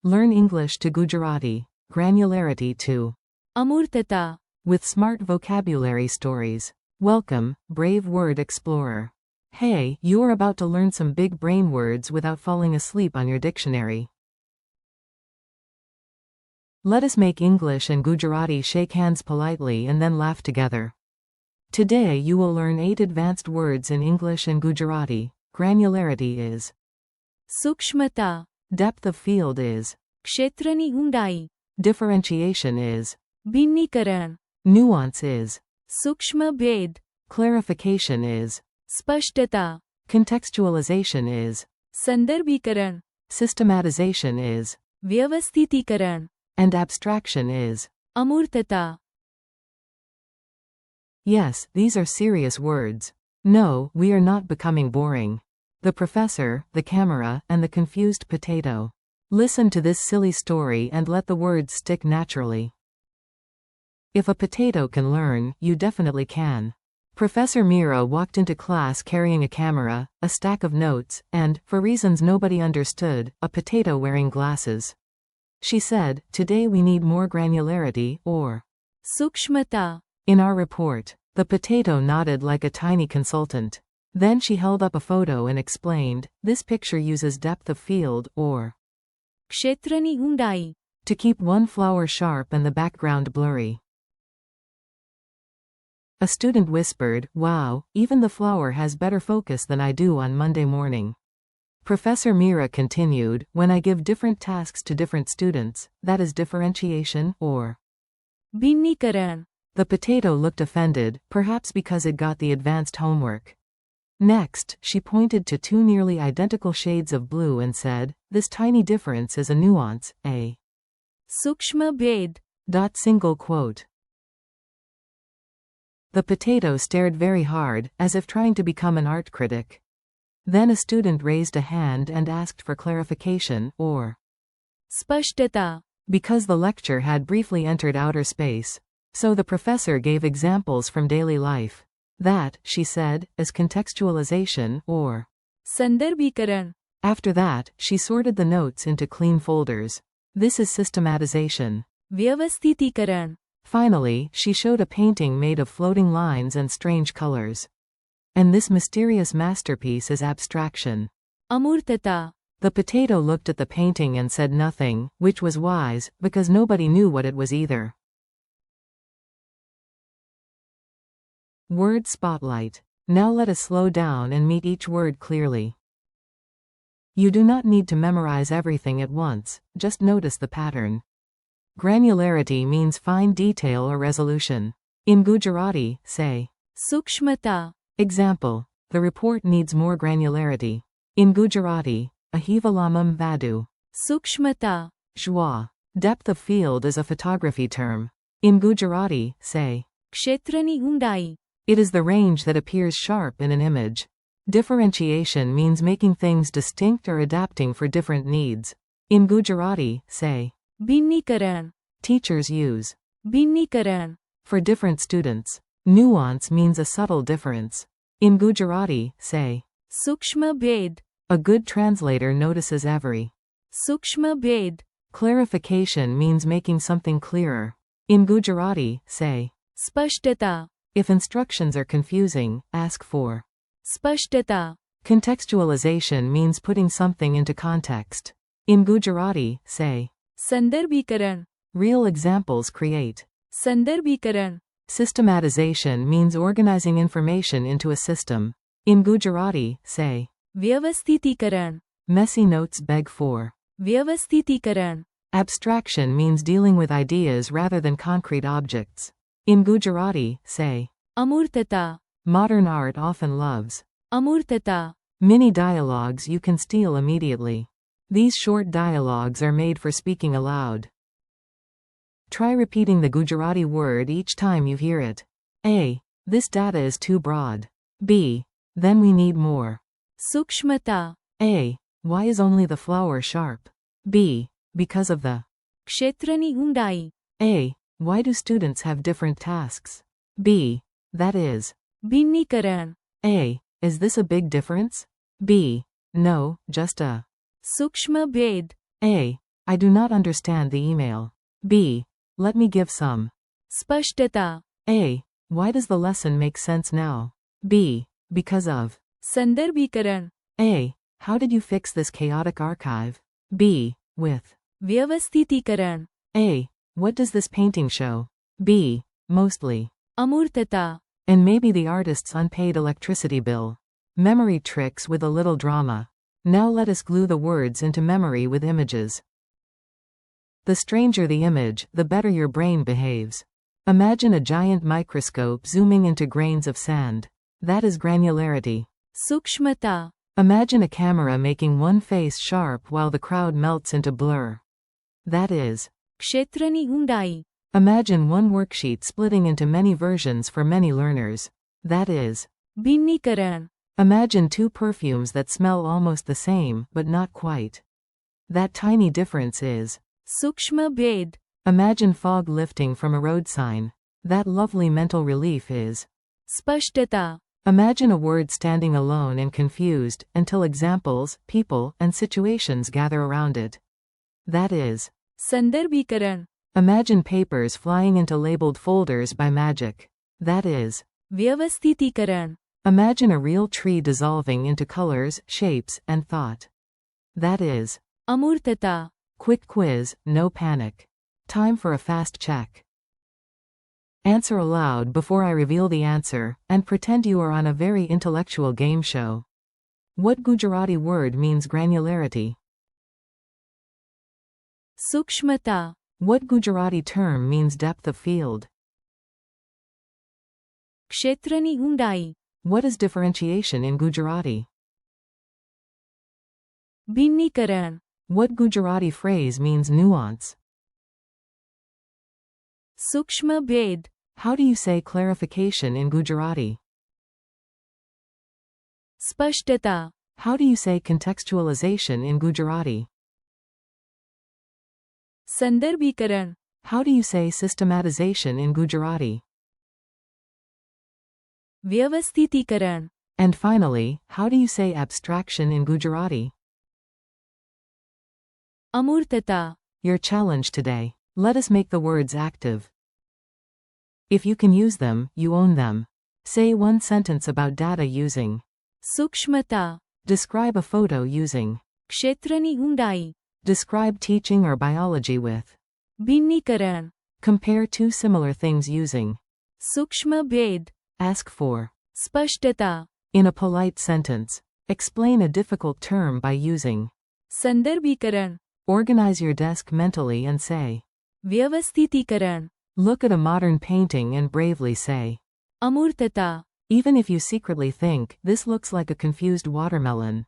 Learn English to Gujarati, granularity to Amurtata. with smart vocabulary stories. Welcome, brave word explorer. Hey, you're about to learn some big brain words without falling asleep on your dictionary. Let us make English and Gujarati shake hands politely and then laugh together. Today you will learn 8 advanced words in English and Gujarati. Granularity is. Sukshmata. Depth of field is. ક્ષેત્રની ઊંડાઈ. Differentiation is. ભિન્નીકરણ. Nuance is. સૂક્ષ્મ ભેદ. Clarification is. સ્પષ્ટતા. Contextualization is. સંદર્ભીકરણ. Systematization is. વ્યવસ્થિતીકરણ. And abstraction is. અમૂર્તતા. Yes, these are serious words. No, we are not becoming boring. The professor, the camera, and the confused potato. Listen to this silly story and let the words stick naturally. If a potato can learn, you definitely can. Professor Mira walked into class carrying a camera, a stack of notes, and, for reasons nobody understood, a potato wearing glasses. She said, "Today we need more granularity, or સૂક્ષ્મતા. in our report." The potato nodded like a tiny consultant. Then she held up a photo and explained, "This picture uses depth of field, or ક્ષેત્રની ઊંડાઈ. to keep one flower sharp and the background blurry." A student whispered, "Wow, even the flower has better focus than I do on Monday morning." Professor Mira continued, "When I give different tasks to different students, that is differentiation, or ભિન્નીકરણ. The potato looked offended, perhaps because it got the advanced homework. Next, she pointed to 2 nearly identical shades of blue and said, "This tiny difference is a nuance, a સૂક્ષ્મ ભેદ. single quote." The potato stared very hard, as if trying to become an art critic. Then a student raised a hand and asked for clarification, or સ્પષ્ટતા. because the lecture had briefly entered outer space. So the professor gave examples from daily life. That, she said, is contextualization, or સંદર્ભીકરણ. After that, she sorted the notes into clean folders. This is systematization. વ્યવસ્થિતીકરણ. Finally, she showed a painting made of floating lines and strange colors. And this mysterious masterpiece is abstraction. અમૂર્તતા. The potato looked at the painting and said nothing, which was wise, because nobody knew what it was either. Word spotlight. Now let us slow down and meet each word clearly. You do not need to memorize everything at once, just notice the pattern. Granularity means fine detail or resolution. In Gujarati, say. સૂક્ષ્મતા. Example. The report needs more granularity. In Gujarati, ahivalamam vadu. સૂક્ષ્મતા. Joie. Depth of field is a photography term. In Gujarati, say. ક્ષેત્રની ઊંડાઈ. It is the range that appears sharp in an image. Differentiation means making things distinct or adapting for different needs. In Gujarati, say. ભિન્નીકરણ. Teachers use. ભિન્નીકરણ. For different students. Nuance means a subtle difference. In Gujarati, say. સૂક્ષ્મ ભેદ. A good translator notices every. સૂક્ષ્મ ભેદ. Clarification means making something clearer. In Gujarati, say. સ્પષ્ટતા. If instructions are confusing, ask for. સ્પષ્ટતા. Contextualization means putting something into context. In Gujarati, say. સંદર્ભીકરણ. Real examples create. સંદર્ભીકરણ. Systematization means organizing information into a system. In Gujarati, say. વ્યવસ્થિતીકરણ. Messy notes beg for. વ્યવસ્થિતીકરણ. Abstraction means dealing with ideas rather than concrete objects. In Gujarati, say. અમૂર્તતા. Modern art often loves. અમૂર્તતા. Mini dialogues you can steal immediately. These short dialogues are made for speaking aloud. Try repeating the Gujarati word each time you hear it. A. This data is too broad. B. Then we need more. સૂક્ષ્મતા. A. Why is only the flower sharp? B. Because of the. ક્ષેત્રની ઊંડાઈ. A. Why do students have different tasks? B. That is. ભિન્નીકરણ. A. Is this a big difference? B. No, just a. સૂક્ષ્મ ભેદ. A. I do not understand the email. B. Let me give some. स्पष्टता. A. Why does the lesson make sense now? B. Because of. संदर्भीकरण. A. How did you fix this chaotic archive? B. With. व्यवस्थितीकरण. A. What does this painting show? B. Mostly. अमूर्तता. And maybe the artist's unpaid electricity bill. Memory tricks with a little drama. Now let us glue the words into memory with images. The stranger the image, the better your brain behaves. Imagine a giant microscope zooming into grains of sand. That is granularity. सूक्ष्मता. Imagine a camera making one face sharp while the crowd melts into blur. That is. क्षेत्रनी ऊंडाई. Imagine one worksheet splitting into many versions for many learners. That is. भिन्नीकरण. Imagine two perfumes that smell almost the same, but not quite. That tiny difference is. सूक्ष्म भेद. Imagine fog lifting from a road sign. That lovely mental relief is. स्पष्टता. Imagine a word standing alone and confused, until examples, people, and situations gather around it. That is. संदर्भीकरण. Imagine papers flying into labeled folders by magic. That is. व्यवस्थितीकरण. Imagine a real tree dissolving into colors, shapes, and thought. That is. अमूर्तता. Quick quiz, no panic. Time for a fast check. Answer aloud before I reveal the answer, and pretend you are on a very intellectual game show. What Gujarati word means granularity? सूक्ष्मता. What Gujarati term means depth of field? क्षेत्रनी ऊंडाई. What is differentiation in Gujarati? भिन्नीकरण. What Gujarati phrase means nuance? सूक्ष्म भेद. How do you say clarification in Gujarati? स्पष्टता. How do you say contextualization in Gujarati? संदर्भीकरण. How do you say systematization in Gujarati? व्यवस्थितीकरण. And finally, how do you say abstraction in Gujarati? अमूर्तता. Your challenge today. Let us make the words active. If you can use them, you own them. Say one sentence about data using. सूक्ष्मता. Describe a photo using. क्षेत्रनी ऊंडाई. Describe teaching or biology with. भिन्नीकरण. Compare two similar things using. सूक्ष्म भेद. Ask for. स्पष्टता. In a polite sentence. Explain a difficult term by using. संदर्भीकरण. Organize your desk mentally and say. व्यवस्थितीकरण. Look at a modern painting and bravely say. अमूर्तता. Even if you secretly think, this looks like a confused watermelon.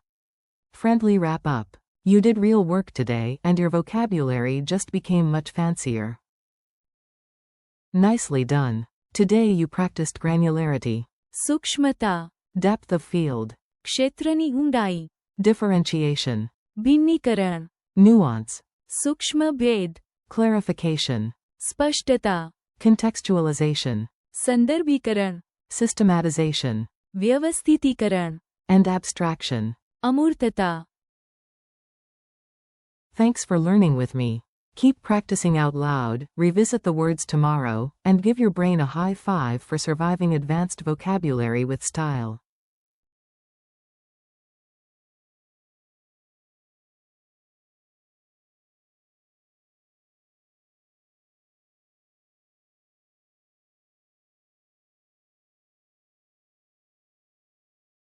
Friendly wrap up. You did real work today, and your vocabulary just became much fancier. Nicely done. Today you practiced granularity. सूक्ष्मता. Depth of field. क्षेत्रनी ऊंडाई. Differentiation. भिन्नीकरण. Nuance. सूक्ष्म भेद. Clarification. स्पष्टता. Contextualization. संदर्भीकरण. Systematization. व्यवस्थितीकरण. And abstraction. अमूर्तता. Thanks for learning with me. Keep practicing out loud, revisit the words tomorrow, and give your brain a high five for surviving advanced vocabulary with style.